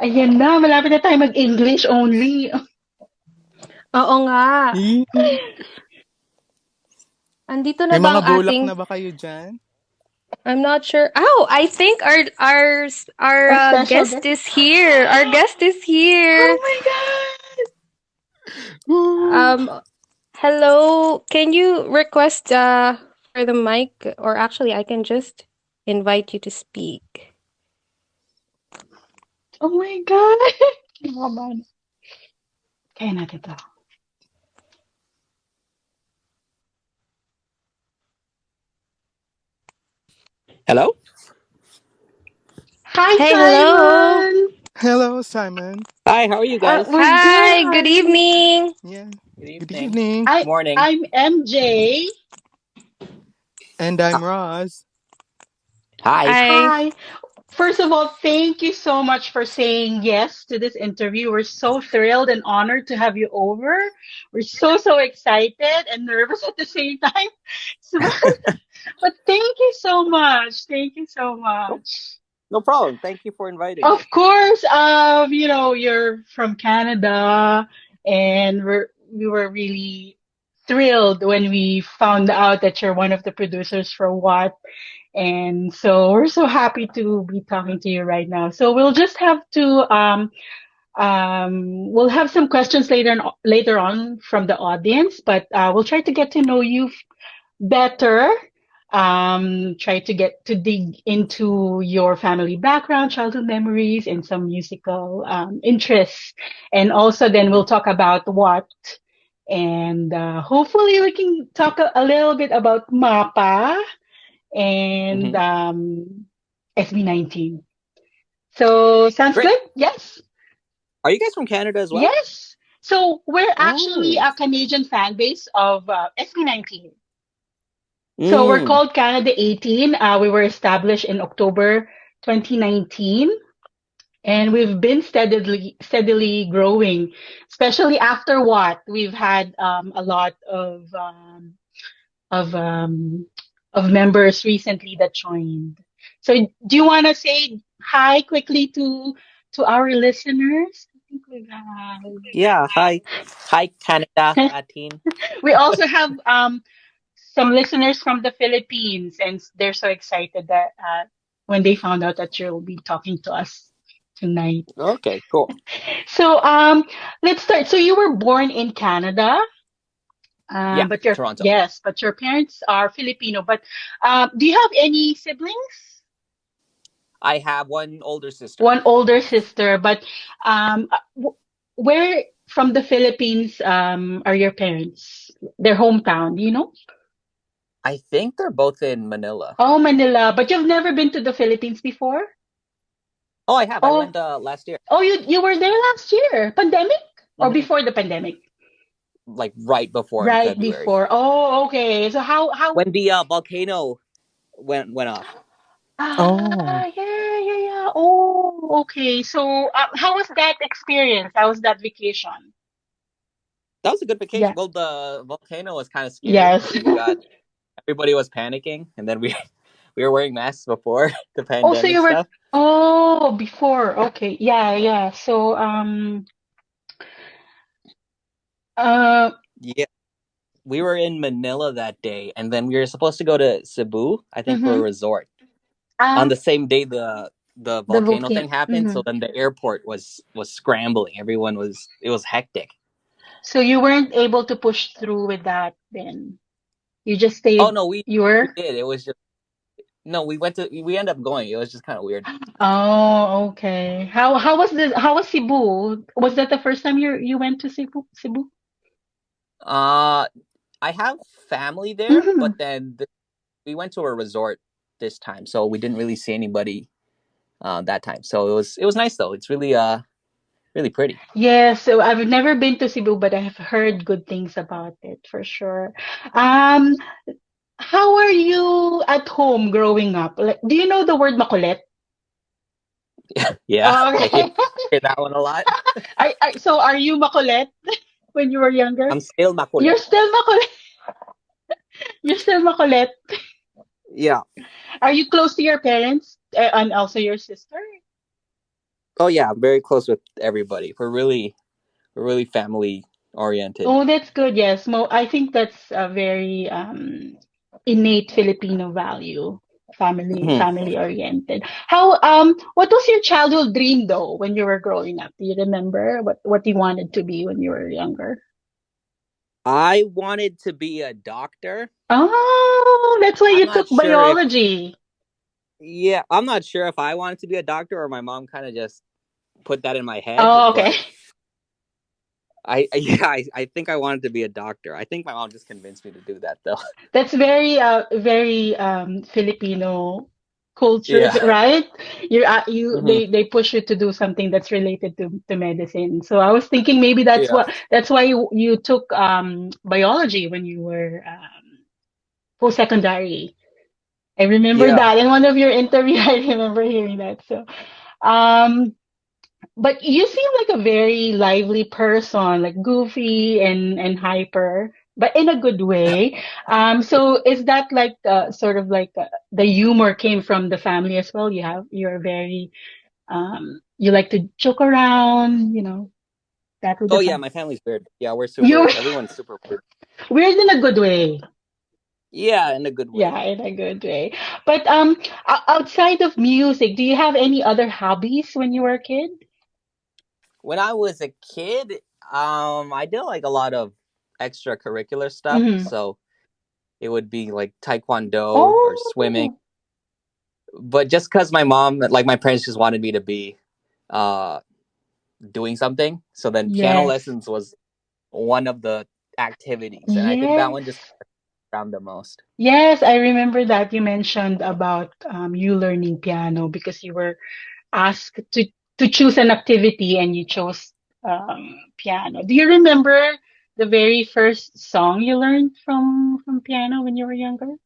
Ayan na, malapit na tayo mag-English only. Oo nga. Eh, Andito na May ba mga ang bulak ating na ba kayo dyan? I'm not sure. Oh, I think our Our special guest guest. is here. Our guest is Oh here. my God! Woo! Um, hello. Can you request for the mic, or actually, I can just invite you to speak. Oh my God! Kinakabahan. Kaya natin to. Hello? Hi, Hey, hello. Simon! Hello, Simon. Hi, how are you guys? We're good. Hi. How are Good you? evening. Yeah. Good Good evening. evening. Good morning. I'm MJ. And Ah, I'm Roz. hi. Hi. Hi. First of all, thank you so much for saying yes to this interview. We're so thrilled and honored to have you over. We're so excited and nervous at the same time. So, but thank you so much. Thank you so No, much. no problem. Thank you for inviting me. Of course, you're from Canada, and we were really thrilled when we found out that you're one of the producers for What. And so we're so happy to be talking to you right now. So we'll just have to we'll have some questions later on from the audience, but we'll try to get to know you better. Try to get to dig into your family background, childhood memories, and some musical interests. And also then Mhm. we'll talk about what. And hopefully we can talk a little bit about MAPA and Mhm. SB19. So sounds Great. good? Yes. Are you guys from Canada as well? Yes. So we're actually Oh. a Canadian fan base of SB19. So we're Mm. called CanadA'tin. We were established in October 2019, and we've been steadily growing, especially after what we've had a lot of um, of members recently that joined. So do you want to say hi quickly to our listeners? I think we've Yeah, hi. Hi, Canada, had. Atin. We also have some listeners from the Philippines, and they're so excited that when they found out that you'll be talking to us tonight. Okay, cool. So let's start. So you were born in Canada, Yeah, but your Toronto. yes, but your parents are Filipino. But do you have any siblings? I have one older sister. One older sister, but where from the Philippines are your parents? Their hometown, do you know? I think they're both in Manila. Oh, Manila. But you've never been to the Philippines before? Oh, I have. I Oh, went last year. oh, you were there last year. Pandemic or Hmm. before the pandemic? Like right before in Right February before. Oh, okay. So how? when the volcano went off. Oh. Yeah. Oh, okay. So how was that experience? How was that vacation? That was a good vacation. Yeah. Well, the volcano was kind of scary Yes. because we got everybody was panicking, and then we we were wearing masks before the Also, pandemic you were. stuff. Oh, before. Okay. Yeah. So uh Yeah, we were in Manila that day, and then we were supposed to go to Cebu, I think, for a mm-hmm. resort. On Ah, the same day, the the volcano volcano. thing happened, Mm-hmm. so then the airport was scrambling. Everyone was it was hectic. So you weren't able to push through with that then. You just Oh stayed. no, You we were. did. It was just no. We ended up going. It was just kind of weird. Oh, okay. How was this? How was Cebu? Was that the first time you went to Cebu? Uh, I have family there, Mm-hmm. but then we went to a resort this time, so we didn't really see anybody that time. So it was nice though. It's really pretty. Yes, so I've never been to Cebu, but I have heard good things about it for sure. Um, how are you at home growing up? Like, do you know the word makulit? Yeah, Oh, I hear, okay. hear that one a lot. So are you makulit when you were younger? I'm still You're makulit. still makulit. You're still makulit. Yeah. Are you close to your parents and also your sister? Oh yeah, I'm very close with everybody. We're really family oriented. Oh, that's good. Yes. I think that's a very innate Filipino value, Mhm. family oriented. What was your childhood dream though when you were growing up? Do you remember what you wanted to be when you were younger? I wanted to be a doctor. Oh, that's why I'm you not took sure if biology. Yeah, I'm not sure if I wanted to be a doctor or my mom kind of just put that in my head, Oh, okay. but yeah, I think I wanted to be a doctor. I think my mom just convinced me to do that though. That's very Filipino culture, Yeah. right? Hmm. They push you to do something that's related to medicine. So I was thinking maybe Yeah. that's why you took biology when you were post secondary. I remember Yeah. that in one of your interview. I remember hearing that. So um but you seem like a very lively person, like goofy and hyper, but in a good way. So is that like sort of like the humor came from the family as well? You're very you like to joke around, that with Oh the yeah, fam. my family's weird. Yeah, You everyone's super weird. weird in a good way. Yeah, in a good way. Yeah, in a good way. But outside of music, do you have any other hobbies when you were a kid? When I was a kid, I did like a lot of extracurricular stuff. Mm-hmm. So it would be like taekwondo or swimming. Oh, But just because my parents just wanted me to be uh doing something. So then piano yes. lessons was one of the activities. And I think that one just Yes. around the most. Yes, I remember that you mentioned about you learning piano because you were asked to choose an activity and you chose piano. Do you remember the very first song you learned from piano when you were younger?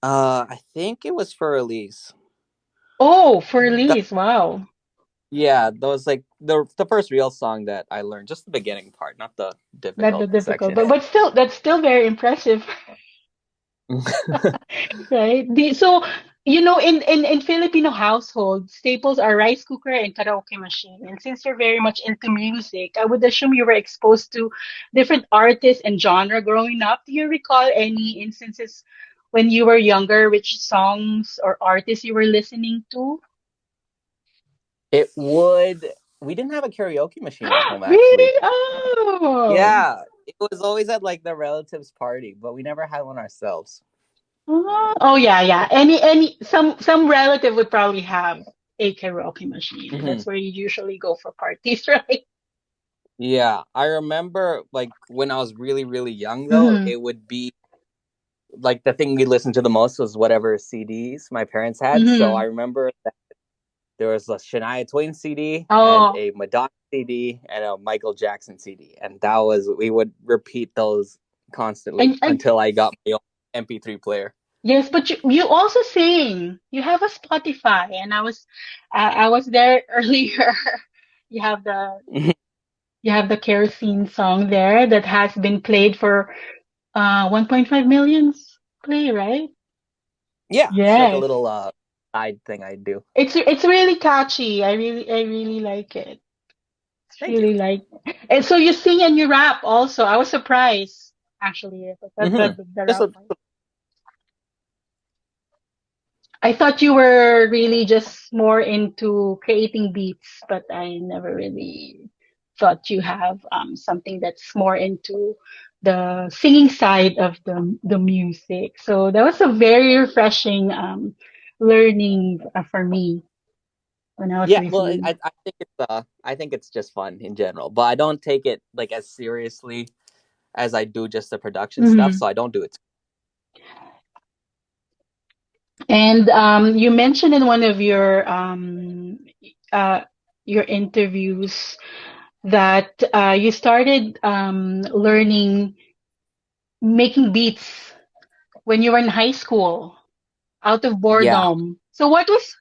I think it was for Elise. Oh, for That, Elise, wow. yeah, that was like the first real song that I learned, just the beginning part, not the Not the difficult difficult, section. but still that's still very impressive. Right. So, in Filipino households, staples are rice cooker and karaoke machine. And since you're very much into music, I would assume you were exposed to different artists and genre growing up. Do you recall any instances when you were younger, which songs or artists you were listening to? it would. We didn't have a karaoke machine at home, actually. Really? Oh. Yeah, it was always at like the relatives' party, but we never had one ourselves. Oh yeah, yeah. Any some relative would probably have a karaoke machine. Hmm. That's where you usually go for parties, right? Yeah, I remember like when I was really, really young though, Mm-hmm. it would be like the thing we listened to the most was whatever CDs my parents had. So I Mm-hmm. remember that there was a Shania Twain CD and Oh, a Madonna CD and a Michael Jackson CD, and we would repeat those constantly and until I got my own MP3 player. yes, but you also sing. You have a Spotify, and I was there earlier. You have the you have the kerosene song there that has been played for 1.5 millions play, right? Yeah, it's like a Yes. little side thing I do. It's really catchy. I really like it. It's Thank you. really like, and so you sing and you rap also. I was surprised actually. Hmm. The Just rap part. I thought you were really just more into creating beats, but I never really thought you have something that's more into the singing side of the music. So that was a very refreshing learning for me when I was Yeah, well, listening. I think it's just fun in general, but I don't take it like as seriously as I do just the production stuff, Hmm. so I don't do it. And you mentioned in one of uh, your interviews that you started learning making beats when you were in high school out of Yeah. boredom. So what was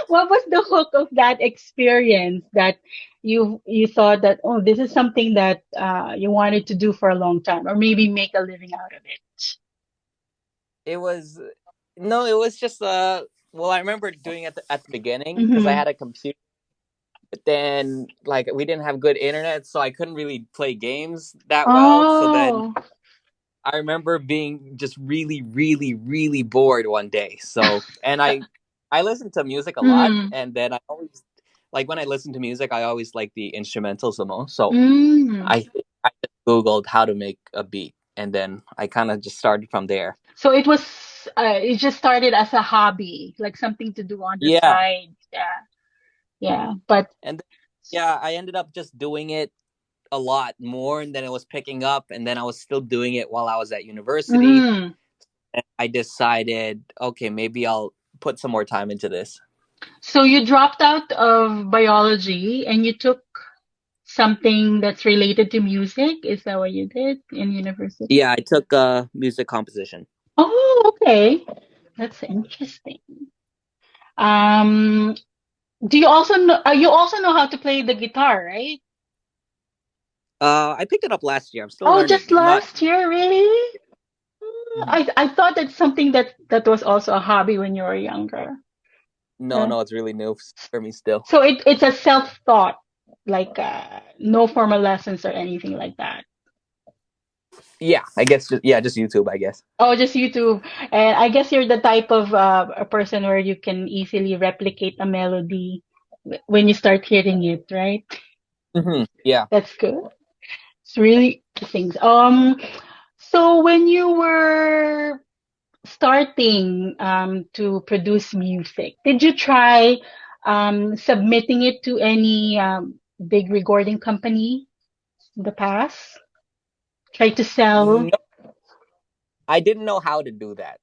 what was the hook of that experience that you thought that, oh, this is something that you wanted to do for a long time or maybe make a living out of it? It was no, it was just Well, I remember doing it at the beginning because I Mm-hmm. had a computer, but then like we didn't have good internet, so I couldn't really play games that well. So then Oh. I remember being just really, really, really bored one day. So, and I listened to music a lot, Mm. and then I always like when I listen to music, I always like the instrumentals the most. So Mm. I just googled how to make a beat, and then I kind of just started from there. So it just started as a hobby, like something to do on the Yeah, side. Yeah. Yeah. But and then, yeah, I ended up just doing it a lot more, and then it was picking up, and then I was still doing it while I was at university. mm. And I decided, okay, maybe I'll put some more time into this. So you dropped out of biology and you took something that's related to music. Is that what you did in university? Yeah, I took music composition. Oh, okay. That's interesting. Um, do you also know how to play the guitar, right? I picked it up last year. I'm still Oh, learning. just I'm not. last year, really? Mhm. I thought that's something that was also a hobby when you were younger. No, Uh, no, it's really new for me still. so it's a self-taught, like no formal lessons or anything like that. Yeah, I guess. Just YouTube. I guess. Oh, just YouTube. And I guess you're the type of a person where you can easily replicate a melody when you start hearing it, right? Yeah. That's good. It's really things. So when you were starting to produce music, did you try submitting it to any big recording company in the past? Try to sell? No, I didn't know how to do that,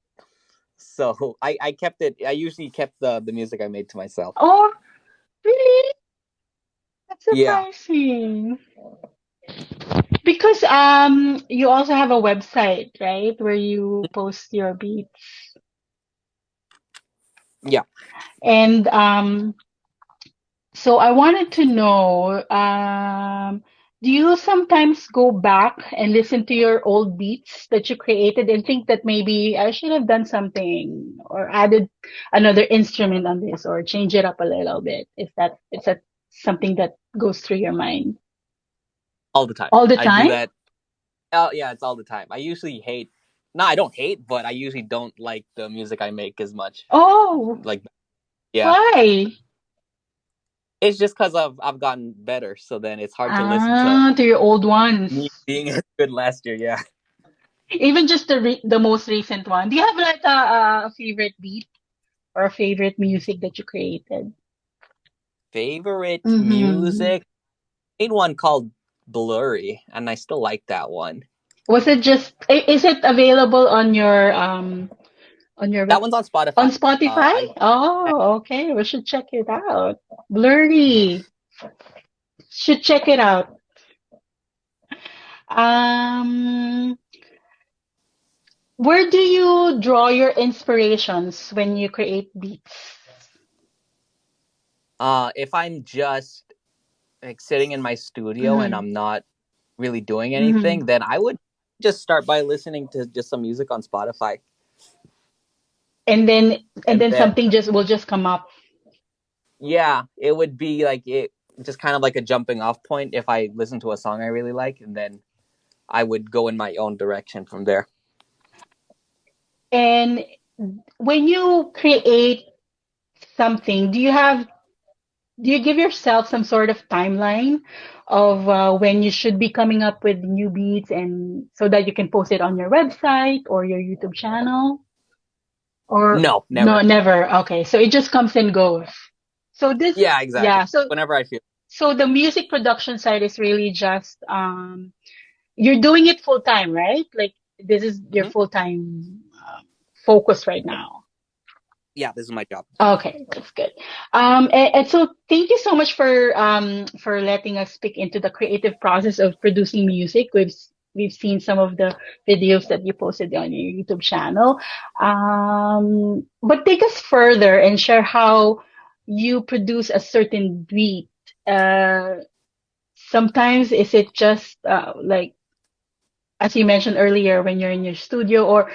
so I kept it. I usually kept the music I made to myself. Oh, really? That's Yeah. surprising. Because you also have a website, right, where you post your beats. Yeah. And so I wanted to know, do you sometimes go back and listen to your old beats that you created and think that maybe I should have done something or added another instrument on this or change it up a little bit? Is that something that goes through your mind All the time. all the I do time? that. Oh, yeah, it's all the time. I usually hate. No, I don't hate, but I usually don't like the music I make as much. Oh, Like, yeah, why? it's just because I've gotten better. So then it's hard to listen to Ah, to your old ones. me being as good last year. Yeah. Even just the most recent one. Do you have like a favorite beat or a favorite music that you created? Favorite Mm-hmm. music? Made one called Blurry, and I still like that one. Was it just is it available on your That web one's on on Spotify. Spotify? Oh, okay. We should check it out. Blurry. Should check it out. Um, where do you draw your inspirations when you create beats? If I'm just like sitting in my studio and Mm-hmm. I'm not really doing Mm-hmm. anything, then I would just start by listening to just some music on Spotify, And then and and then then something just will just come up. yeah, it would be like it just kind of like a jumping off point if I listen to a song I really like, and then I would go in my own direction from there. And when you create something, do you give yourself some sort of timeline of when you should be coming up with new beats and so that you can post it on your website or your YouTube channel? Or No, no, never. never. Okay, so it just comes and goes. So this, Yeah, exactly. yeah, so Whenever I feel. so the music production side is really just you're doing it full time, right? Like this is your Mhm. full time focus right now. Yeah, this is my job. Okay, that's good. And so thank you so much for letting us speak into the creative process of producing music. We've seen some of the videos that you posted on your YouTube channel. But take us further and share how you produce a certain beat. Uh, Sometimes is it just like as you mentioned earlier when you're in your studio or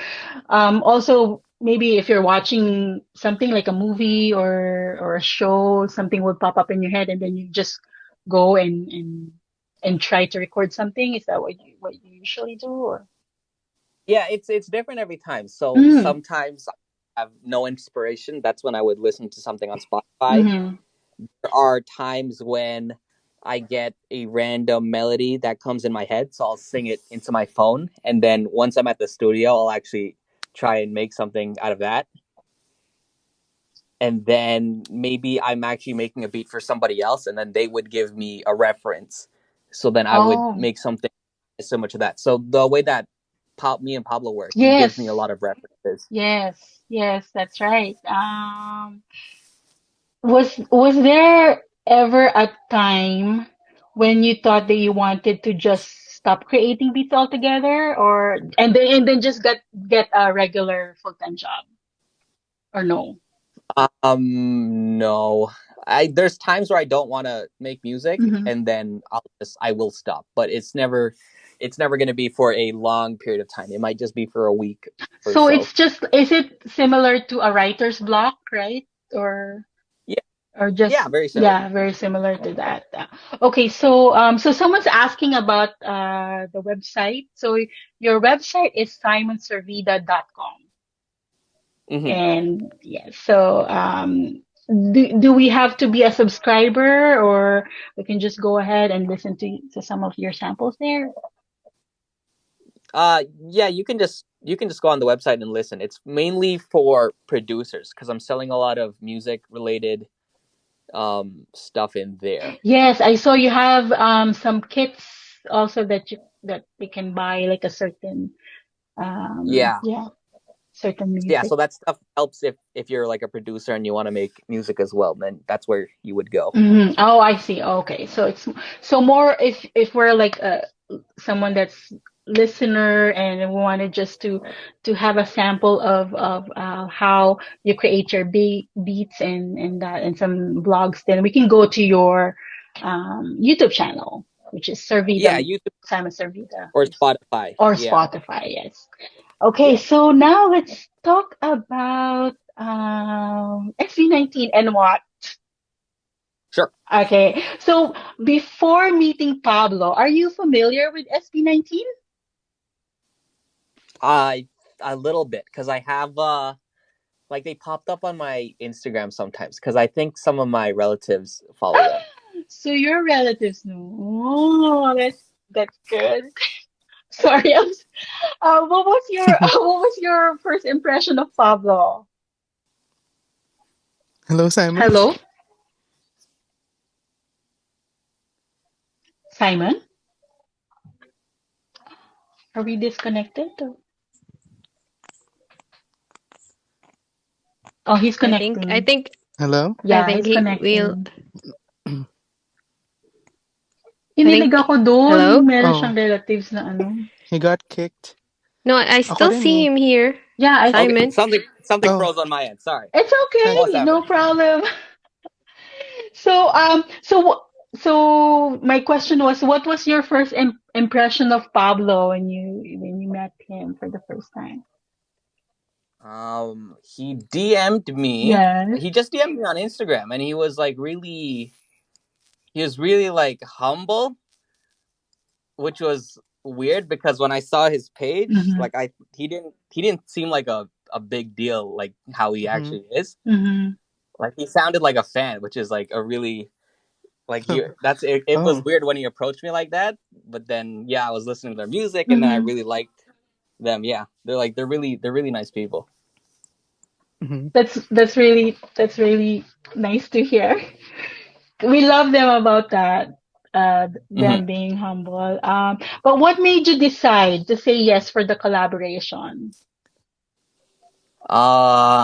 also maybe if you're watching something like a movie or a show, something would pop up in your head, and then you just go and try to record something. Is that what you usually do? Or Yeah, it's different every time. So mm, sometimes I have no inspiration. That's when I would listen to something on Spotify. mm-hmm. There are times when I get a random melody that comes in my head, so I'll sing it into my phone, and then once I'm at the studio, I'll actually try and make something out of that. And then maybe I'm actually making a beat for somebody else, and then they would give me a reference. So then I would Oh, make something similar to that. So the way that me and Pablo work, he gives me a yes, lot of references. yes, that's right. Was there ever a time when you thought that you wanted to just stop creating beats altogether, or and then just get a regular full-time job, or no? No. There's times where I don't want to make music, Mm-hmm. and then I will stop. But it's never going to be for a long period of time. It might just be for a week or So so. it's just, is it similar to a writer's block, right? Or Yeah, or yeah, just, very similar. yeah, very similar to that. Okay, so someone's asking about the website. So your website is simonservida.com. Hmm. And yeah, so do we have to be a subscriber, or we can just go ahead and listen to some of your samples there? Yeah, you can just go on the website and listen. It's mainly for producers because I'm selling a lot of music related stuff in there. Yes, I saw you have some kits also that they can buy, like a certain Yeah. yeah, certain Yeah, music. so that stuff helps if you're like a producer and you want to make music as well, then that's where you would go. Oh, I see. Okay, so it's so more if we're like someone that's listener and we wanted just to have a sample of how you create your beats and that and some blogs, then we can go to your YouTube channel, which is Yeah, Servida, YouTube Simon Servida, or Spotify. or Yeah. Spotify. Yes. Okay, Yeah. so now let's talk about SV19 and what. Sure. Okay, so before meeting Pablo, are you familiar with SB19? I a little bit because I have like they popped up on my Instagram sometimes because I think some of my relatives follow them. So your relatives know. Oh, that's good. Sorry, what was your what was your first impression of Pablo? Hello, Simon. Hello, Simon. Are we disconnected? Oh, he's I think I connecting. think Hello. I Yeah, think he's he will. connecting. I Kinilig think ako dun. hello. Meron Oh, siyang relatives na ano. he got kicked. No, I Ako still din see eh. him here. Yeah, Okay, Simon. something Oh, froze on my end. Sorry. it's hi. What's okay. No happening? problem. So my question was, what was your first impression of Pablo when you met him for the first time? He DM'd me. Yes. He just DM'd me on Instagram, and he was really like humble, which was weird because when I saw his page, Mm-hmm. like he didn't seem like a big deal like how he Mm-hmm. actually is. Mm-hmm. Like he sounded like a fan, which is like a really like he that's it, it was Oh. weird when he approached me like that, but then yeah, I was listening to their music and then I Mm-hmm. really liked them. Yeah. They're really nice people. Mm-hmm. That's really nice to hear. We love them about that. Hmm. Them being humble. But what made you decide to say yes for the collaboration?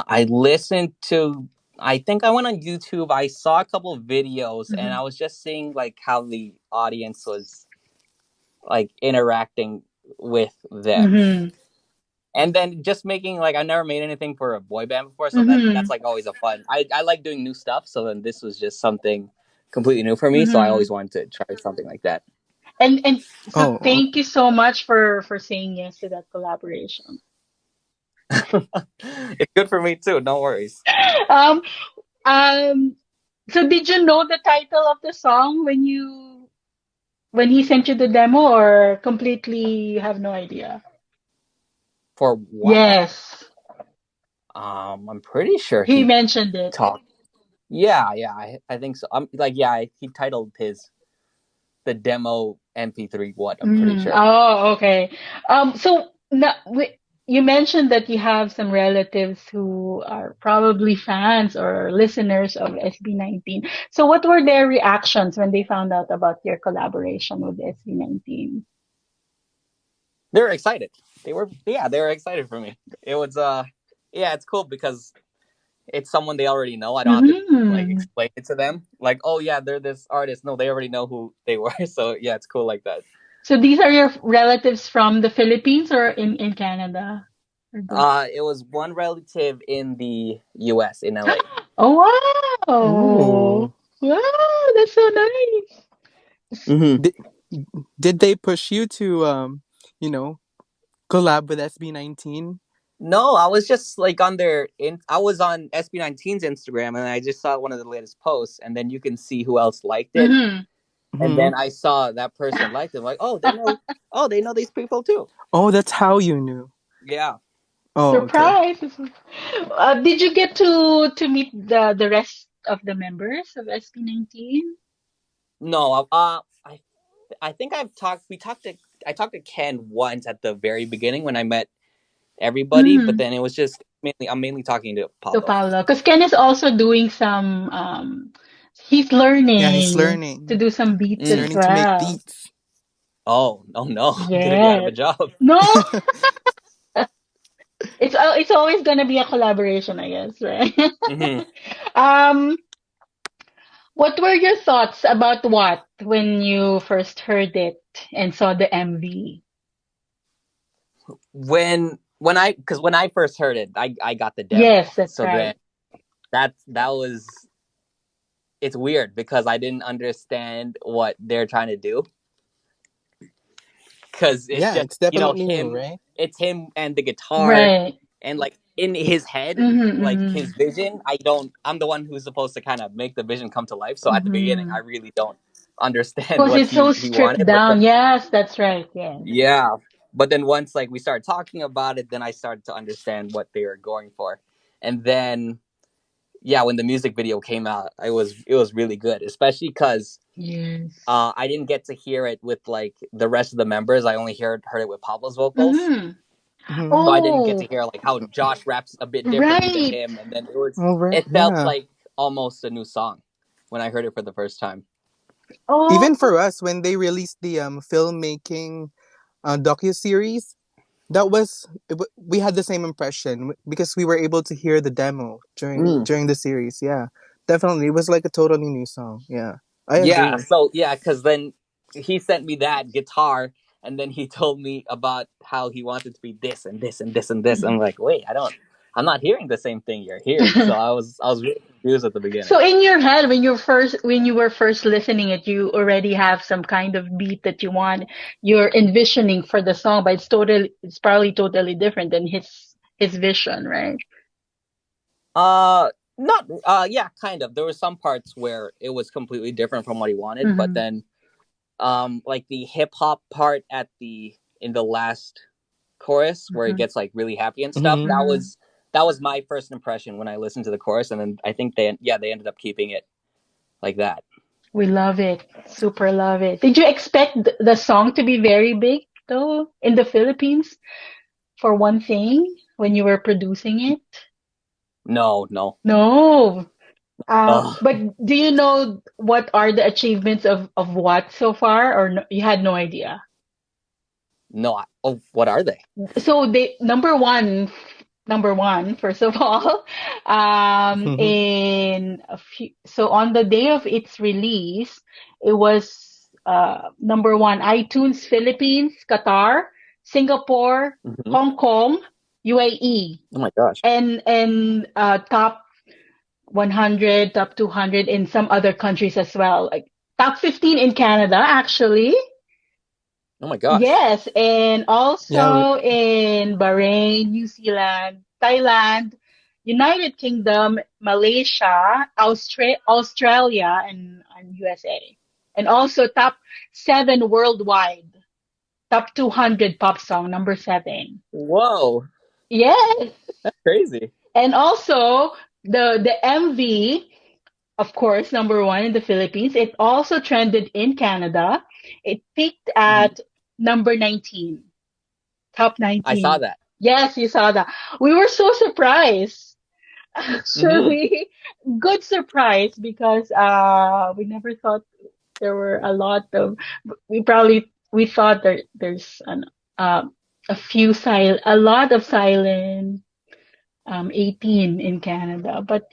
I listened to. I think I went on YouTube. I saw a couple of videos, and Mm-hmm. I was just seeing like how the audience was like interacting with them, Mm-hmm. and then just making like I never made anything for a boy band before, so that's Mm-hmm. like always a fun. I like doing new stuff, so then this was just something completely new for me. So I Mm-hmm. always wanted to try something like that. And so Oh, thank you so much for saying yes to that collaboration. It's good for me too. No worries. Um, um, so did you know the title of the song when he sent you the demo, or completely you have no idea? For what? Yes, I'm pretty sure he he mentioned it. talked. Yeah, I think so. He titled the demo MP3 what, I'm pretty sure. Oh, okay. So now you mentioned that you have some relatives who are probably fans or listeners of SB19. So what were their reactions when they found out about your collaboration with SB19? They were excited. They were excited for me. It was yeah, it's cool because it's someone they already know. I don't have to like Mm-hmm. explain it to them. Like, oh yeah, they're this artist. No, they already know who they were. So yeah, it's cool like that. So these are your relatives from the Philippines or in Canada? It was one relative in the US in LA. Oh, wow. Ooh. Wow, that's so nice. Mm-hmm. Did did they push you to you know, collab with SB19? No, I was just like I was on SB19's Instagram and I just saw one of the latest posts and then you can see who else liked it. Mm-hmm. And Mm-hmm. then I saw that person liked it. I'm like, they know these people too. Oh, that's how you knew. Yeah. Oh, okay. Surprise! Did you get to meet the rest of the members of SB19? No, I think I talked to Ken once at the very beginning when I met everybody, but Mm, then it was just I'm mainly talking to to Pablo. Paolo, because Ken is also doing some. He's Yeah, he's learning to learning. do some beats He's Mm. as learning to make well. beats. Oh no, did he have a Yes. job? No, it's always gonna be a collaboration, I guess, right? Hmm. um, what were your thoughts about what when you first heard it and saw the MV? When I first heard it, I got the demo. Yes, that's So then right. that was it's weird because I didn't understand what they're trying to do because it's Yeah, just it's definitely new, right? it's him and the guitar Right. and like in his head, Mm-hmm, like mm-hmm. his vision. I'm the one who's supposed to kind of make the vision come to life. So at the beginning, I Mm-hmm. really don't understand Because what it's so he stripped wanted. But then down. Yes, that's right. Yes. yeah, but then once like we started talking about it, then I started to understand what they were going for, and then yeah, when the music video came out, it was really good, especially because Yes. I didn't get to hear it with like the rest of the members. I only heard it with Pablo's vocals. Mm-hmm. Mm-hmm. So I didn't get to Oh, hear like how Josh raps a bit differently than right. him, and then Oh, right. it felt Yeah. like almost a new song when I heard it for the first time. Oh, Even for us, when they released the filmmaking docu-series, we had the same impression because we were able to hear the demo Mm. during the series. Yeah, definitely, it was like a totally new song. Yeah, I Yeah, agree. so yeah, because then he sent me that guitar, and then he told me about how he wanted to be this and this and this and this. I'm like, wait, I'm not hearing the same thing you're hearing. So I was really confused at the beginning. so in your head, when you were first listening it, you already have some kind of beat that you're envisioning for the song, but it's probably totally different than his vision, right? Uh, not yeah, kind of. There were some parts where it was completely different from what he wanted, but Mm-hmm. then like the hip hop part in the last chorus where it Mm-hmm. gets like really happy and stuff, Mm-hmm. Mm-hmm. that was my first impression when I listened to the chorus, and then I think they ended up keeping it like that. We love it. Super love it. Did you expect the song to be very big though in the Philippines for one thing when you were producing it? No. No. Oh But do you know what are the achievements of what so far, or no, you had no idea? no. Oh, what are they? So they number one, first of all, so on the day of its release, it was number one iTunes Philippines, Qatar, Singapore, Mm-hmm. Hong Kong, UAE, Oh my gosh. and top 100, top 200 in some other countries as well. Like top 15 in Canada, actually. Oh my gosh. Yes, and Yeah, also in Bahrain, New Zealand, Thailand, United Kingdom, Malaysia, Australia, and USA. And also top 7 worldwide. Top 200 pop song, number 7. Whoa, Yes. that's crazy. And also the MV, of course, number 1 in the Philippines. It also trended in Canada. It peaked Mhm. at number 19. Top I saw 19. that. Yes, you saw that. We were so surprised. Hmm. Actually, good surprise because we never thought there were a lot of we thought there's a lot of silent 18 in Canada. But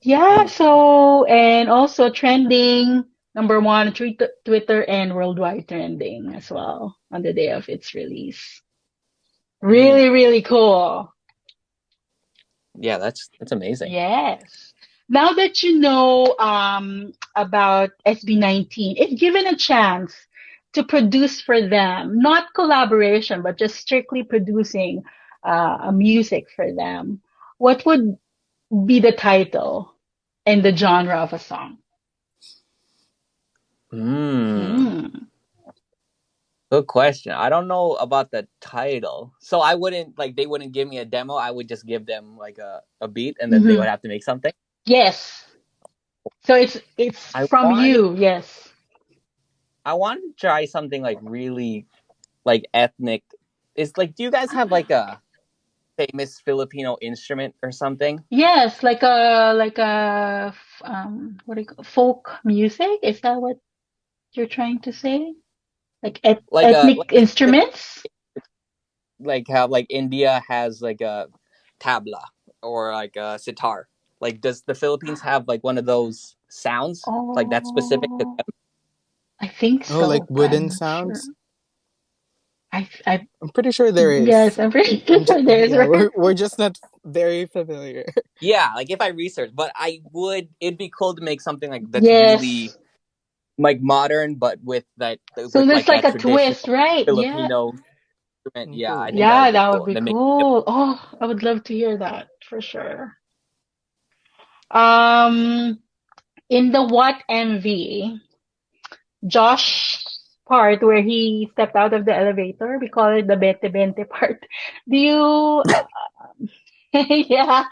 yeah, Hmm. so and also trending number 1 Twitter and worldwide trending as well on the day of its release. Hmm. Really, really cool. Yeah, that's amazing. Yes. Now that you know about SB19, if given a chance to produce for them, not collaboration, but just strictly producing a music for them, what would be the title and the genre of a song? Hmm. Mm. Good question. I don't know about the title. So I wouldn't like they wouldn't give me a demo. I would just give them like a beat and then they would Hmm. have to make something. Yes. So it's I from wanted you. Yes. I wanted to try something like really like ethnic. It's like do you guys have like a famous Filipino instrument or something? Yes, what do you call folk music? Is that what you're trying to say? Like ethnic Like a specific instruments? like how like India has like a tabla or like a sitar. Like does the Philippines have like one of those sounds like that's specific to Oh, them? I think oh, like so, but I'm wooden not sure. sounds. I I'm pretty sure there is. yes, I'm pretty I'm just sure there is, yeah, right? we're just not very familiar. Yeah, like if I research, but I would it'd be cool to make something like that's really Yes. like modern but with that So with there's like like that a twist, traditional right? Yeah. Filipino instrument. Yeah, I think Ooh. that Yeah, would be that would cool. be And then make cool. Oh, I would love to hear that for sure. Um, in the What MV, Josh part where he stepped out of the elevator. We call it the Bete Bente part. Do you, yeah,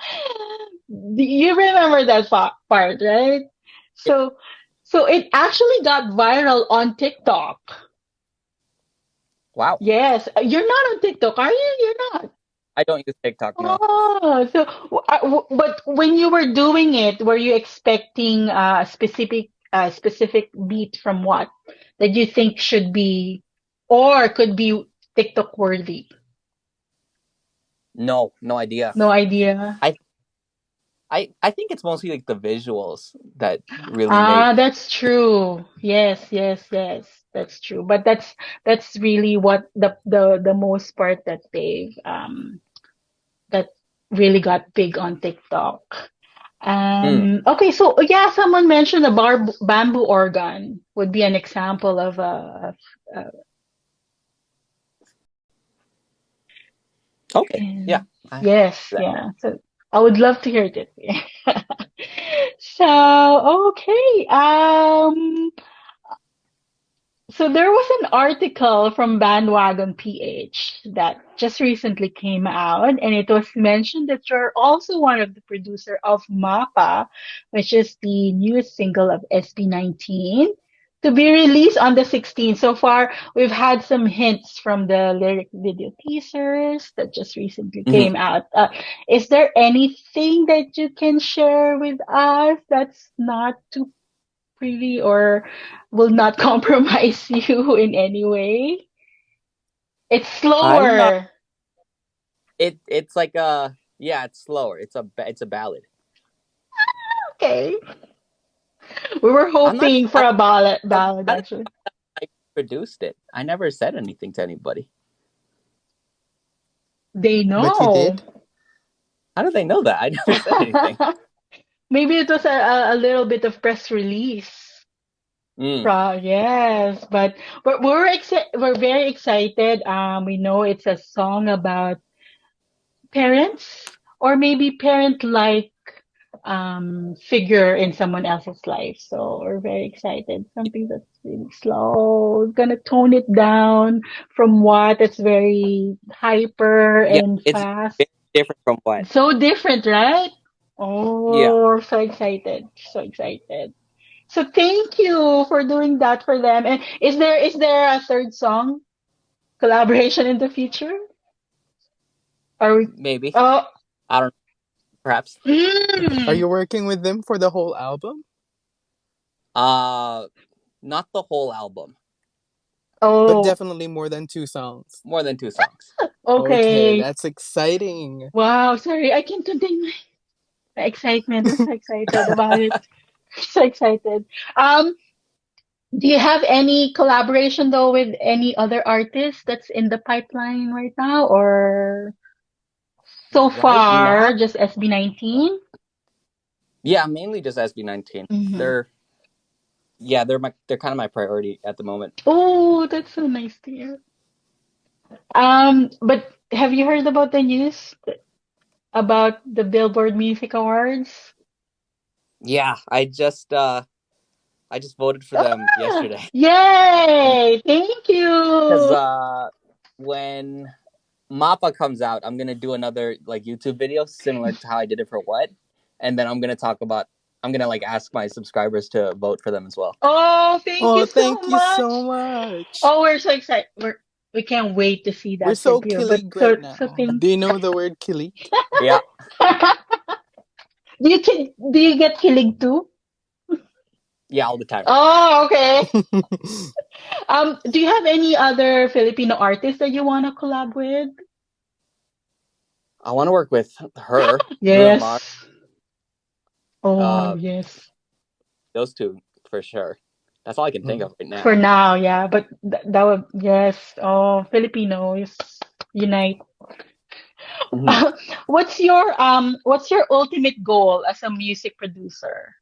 do you remember that part, right? So, so it actually got viral on TikTok. wow. Yes, you're not on TikTok, are you? You're not. I don't use TikTok, no. Oh, so, but when you were doing it, were you expecting a specific beat from what that you think should be or could be TikTok worthy? No, no idea. No idea. I I think it's mostly like the visuals that really Ah, make. that's true. Yes, yes, yes. That's true. But that's really what the most part that they that really got big on TikTok. Mm, Okay, so yeah, someone mentioned a bamboo organ would be an example of a okay, yeah. and I yes, that. yeah. So I would love to hear it. So okay, so there was an article from Bandwagon PH that just recently came out, and it was mentioned that you're also one of the producer of Mapa, which is the newest single of SB19, to be released on the 16th. So far, we've had some hints from the lyric video teasers that just recently Mhm. came out. Is there anything that you can share with us that's not too privy or will not compromise you in any way. It's I'm not. slower. It's like a yeah. It's slower. It's a ballad. Okay. We were I'm not. hoping for I, a how, ballad how did actually. I produced it? I never said anything to anybody. They But you know. did? How do they know that? I never said anything. Maybe it was a little bit of press release. Mm. Yes, but we're very excited. We know it's a song about parents or maybe parent-like figure in someone else's life. So we're very excited. Something that's really slow. Gonna tone it down from what it's very hyper Yeah, and it's fast. very different from what. So different, right? Yeah, Oh, so excited. So excited. So thank you for doing that for them. And is there a third song collaboration in the future? Are we? maybe. Oh, I don't know. Perhaps. Are mm, you working with them for the whole album? Uh, Not the whole album. But oh, definitely more than 2 songs. More than 2 songs. Okay, okay. that's exciting. Wow, sorry, I can't contain my excitement. I'm so excited about it. So excited. Um, do you have any collaboration though with any other artists that's in the pipeline right now, or so Right now, far just SB19? yeah, mainly just SB19. Mm-hmm. They're kind of my priority at the moment. Oh, that's so nice to hear. But have you heard about the news about the Billboard Music Awards? Yeah, I just voted for them Ah, yesterday. And yay! Thank because you. when Mappa comes out, I'm gonna do another like YouTube video similar to how I did it for What, and then I'm gonna like ask my subscribers to vote for them as well. Oh, thank Oh, you so thank you much. so much. Oh, we're so excited. We can't wait to see We're that so video. But kilig so right so now. thank. Do you know the word kilig? Yeah, Do you get kilig too? yeah, all the time. Oh, okay. Do you have any other Filipino artists that you want to collab with? I want to work with her, Bruno Mars, Yes. Oh, uh, yes. those two for sure. That's all I can think Mm. of right For now. now, yeah. But that would, yes. Oh, Filipinos unite. Mhm. What's your ultimate goal as a music producer?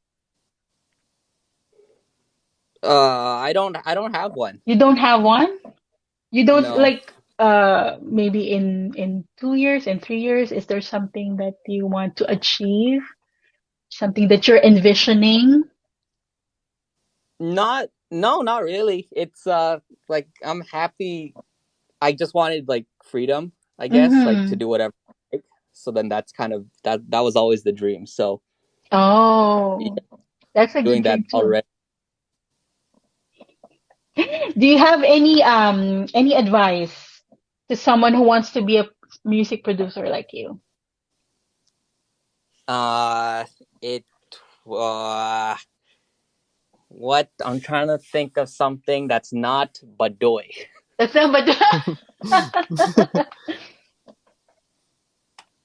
I don't have one. You don't have one? You don't No, like maybe in 2 years, in 3 years, is there something that you want to achieve? Something that you're envisioning? not really. It's like I'm happy. I just wanted like freedom, I guess, like to Mm-hmm. do whatever I like. So then that's kind of that was always the dream. So yeah, Oh, that's a good doing that dream too. already. Do you have any advice to someone who wants to be a music producer like you? Uh it uh what I'm trying to think of something that's not Badoy. That's not but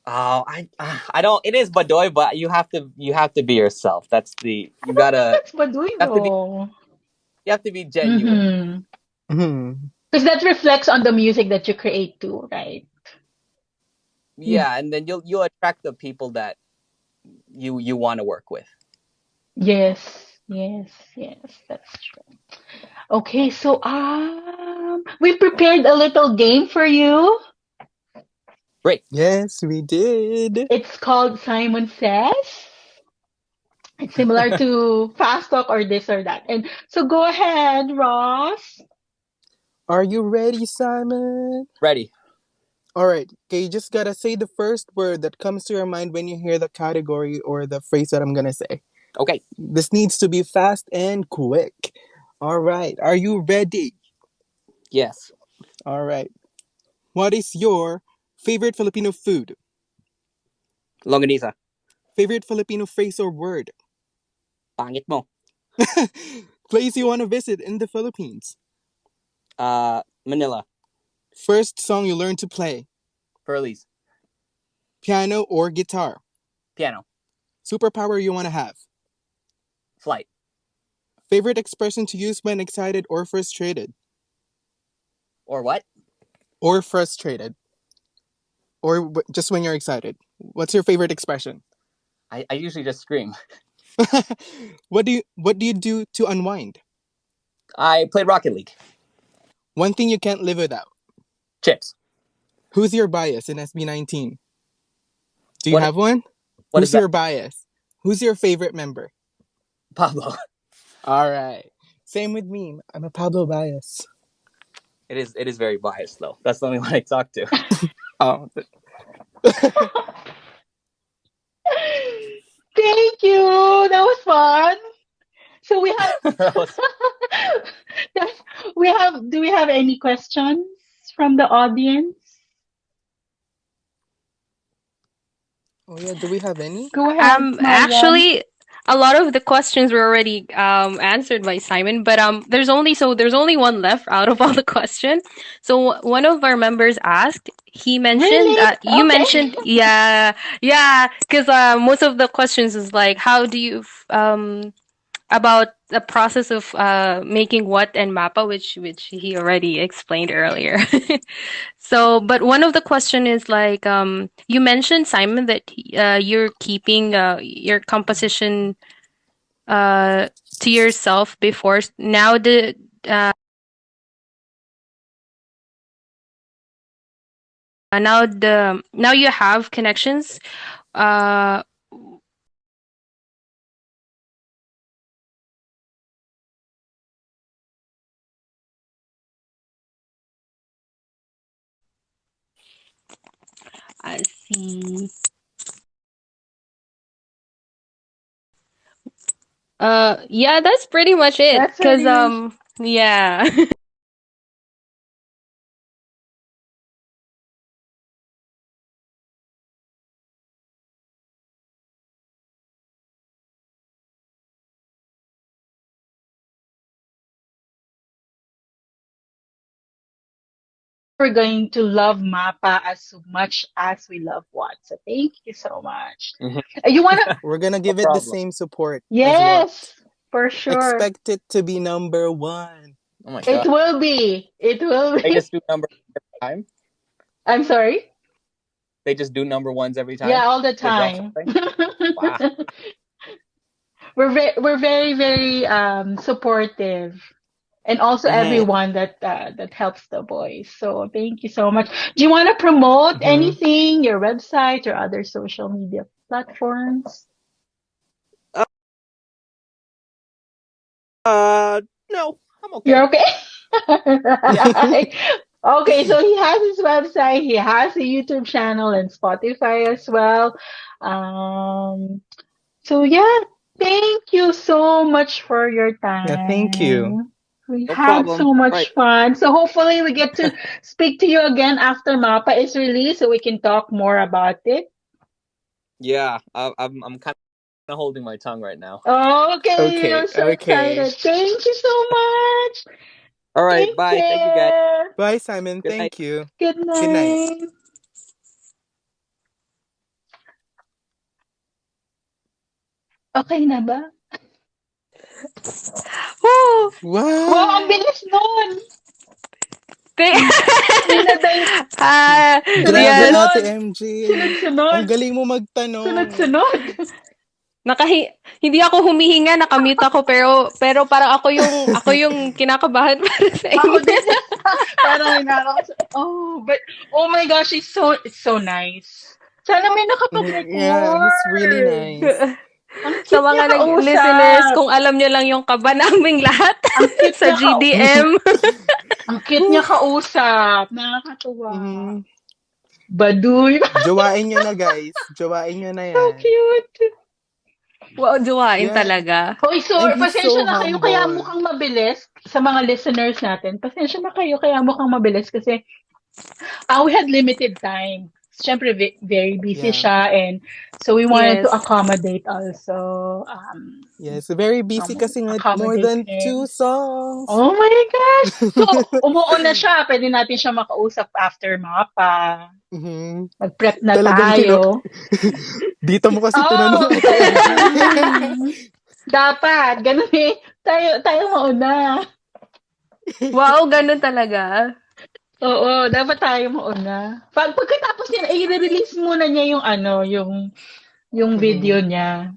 Oh, I don't. It is Badoy, but you have to be yourself. That's the I don't think that's Baduy you have to be though. you have to be genuine. Mm-hmm. Mhm. Because that reflects on the music that you create too, right? You, Yeah, and then you'll attract the people that you want to work with. yes, yes, yes, that's true. Okay, so we prepared a little game for you. Great. Yes, we did. It's called Simon Says. It's similar to Fast Talk or this or that. And so go ahead, Ross. Are you ready, Simon? Ready. All right. Okay, you just gotta say the first word that comes to your mind when you hear the category or the phrase that I'm gonna say. Okay. This needs to be fast and quick. All right. Are you ready? Yes. All right. What is your favorite Filipino food? Longanisa. Favorite Filipino phrase or word? Pangit mo. Place you want to visit in the Philippines? Manila. First song you learned to play? Pearlies. Piano or guitar? Piano. Superpower you want to have? Flight. Favorite expression to use when excited or frustrated? Or what? Or frustrated? Or just when you're excited? What's your favorite expression? I usually just scream. What do you do to unwind? I played Rocket League. One thing you can't live without. Chips. Who's your bias in SB19? Do you What- have one? What Who's is that? your bias? Who's your favorite member? Pablo. All right. Same with me. I'm a Pablo bias. It is very biased though. That's the only one I talk to. Oh. Thank you. That was fun. So we have That was- do we have any questions from the audience? Oh yeah, do we have any? Go ahead, Marian. Actually, a lot of the questions were already answered by Simon, but there's only one left out of all the questions. So one of our members asked. He mentioned Really? you Okay. mentioned yeah, because most of the questions is like how do you about the process of making what and mappa, which he already explained earlier. So, but one of the question is like you mentioned Simon that you're keeping your composition to yourself before. Now the now you have connections. Uh, I see. Yeah, that's pretty much it. That's Cause really yeah. we're going to love Mappa as much as we love Watt. So thank you so much. Mhm. You wanna? We're gonna No give it the problem. same support as what? Yes, for sure. Expect it to be number one. Oh my It god. will be. It will They be. just do number every time. I'm sorry. They just do number ones every Yeah, time all the they drop time. something. Wow. We're very very supportive, and also Mm-hmm. everyone that helps the boys. So thank you so much. Do you want to promote Mm-hmm. anything, your website or other social media platforms? No, I'm okay. You're okay. Yeah. Right. Okay, so he has his website, he has a YouTube channel and Spotify as well. Um, so yeah, thank you so much for your Yeah, thank you. time. We No had problem. so Right. much fun. So hopefully we get to speak to you again after Mappa is released so we can talk more about it. Yeah, I'm kind of holding my tongue right now. Okay, Okay, I'm so okay. excited. Thank you so much. All right, Take bye. Thank you guys. care. Bye, Simon. Good night. Thank you. Good Good night. night. Okay na ba? Woo! Wow, ang What? bilis nun! Thank- Dinaday, Grabe, yes. Ate sunod-sunod, MJ. Ang sunod-sunod, galing mo magtanong. sunod-sunod. Hindi ako humihinga, nakamute ako pero parang ako yung kinakabahan para sa Ako inyo. din. Parang inarap ko. Oh, but, oh my gosh, it's so nice. Sana may Yeah, he's really nakapag-record. nice. Ang Sa cute niya mga listeners, kausap. kung alam nyo lang yung kaba naming lahat Ang cute sa niya ka GDM. ang cute niya kausap. Nakakatuwa. Mhm. Baduy. Jowain nyo na, guys. Jowain nyo na So yan. cute. Wow, duwain Yeah, talaga. Hoy, so, and he's pasensya so na kayo kaya humble. mukhang mabilis sa mga listeners natin. Pasensya na kayo kaya mukhang mabilis kasi we had limited time. Siyempre, very busy Yeah. siya and so we wanted to Yes. accommodate also, Yes, very busy kasi nga more accommodate than 2 him. songs. Oh my gosh! So, umuon na siya. Pwede natin siya makausap after mapa. Mhm. Mag-prep na Talagang tayo. Dito mo kasi Oh! tinanong Ate MJ. Dapat. Ganun eh. Tayo mauna. Wow, ganun talaga. Oo, dapat tayo mauna. Pagkatapos niya, i-release muna niya yung yung video Mhm. niya.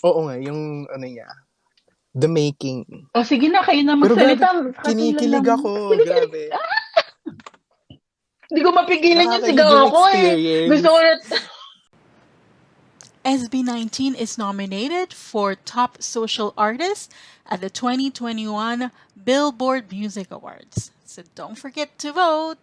Oo nga, yung ano niya, the making. O sige na, kayo na Pero grabe, magsalita. Katilan kinikilig lang. ako. Grabe. Hindi ko mapigilan yung Nakakakilig sigaw yung ko eh. Gusto ko experience. na... SB19 is nominated for Top Social Artist at the 2021 Billboard Music Awards. So don't forget to vote.